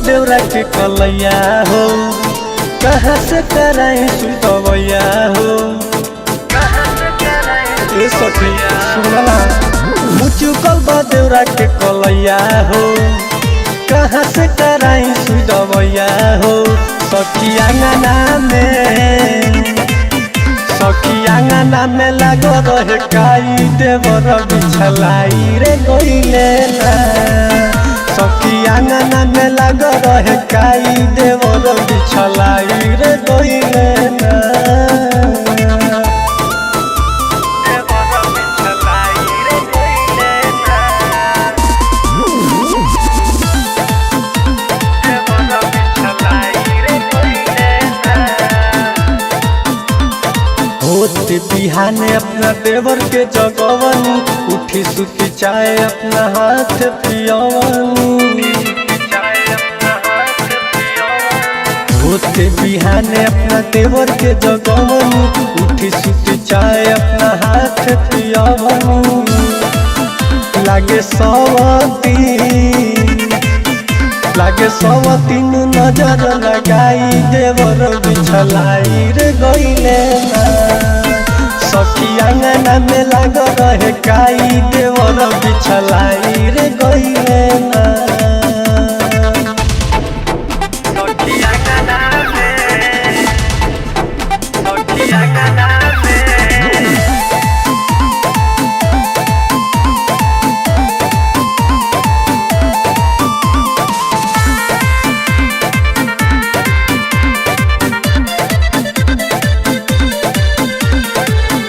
देवरा के कलैया हो, कहाँ से कराई सुतवैया हो। ए सखी सुनला मुचुकल बा देवरा के कलैया हो, कहाँ से कराई सुतवैया हो। सखी आंगना में लागो रहे काई देवर बिछलाई रे गइले ना। सखी आंगना में लागो रहे काई देवर बिछलाई रे गइले ना। होते बिहाने अपना देवर के जगवनी, उठी सुती चाय अपना हाथ पियवनी। होते बिहाने अपना देवर के जगवनी, उठी सुती चाय अपना हाथ पियवनी। लागे सवतीन नजर लगाई देवर बिछलाई रे गइले ना। सखी आंगना में लाग रहे काई देवर बिछलाई रे गइले ना।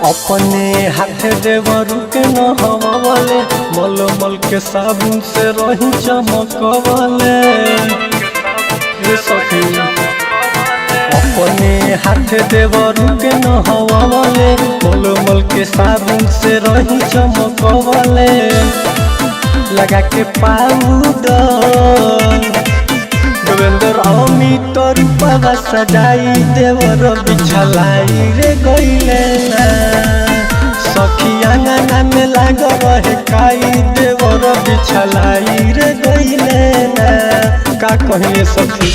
अपने हाथ देवर के न हवाले, मल मल के साबुन से रही चमकवले। अपने हाथ देवर के न हवाले, मल मल के साबुन से रही चमकवले। लगा के पाउडर गोविंदर अमित रूपवा सजाई देवर बिछलाई रे गइले ना। सखी आंगना में लाग रहे काई देवर बिछलाई रे गइले ना। का कहिए सखी।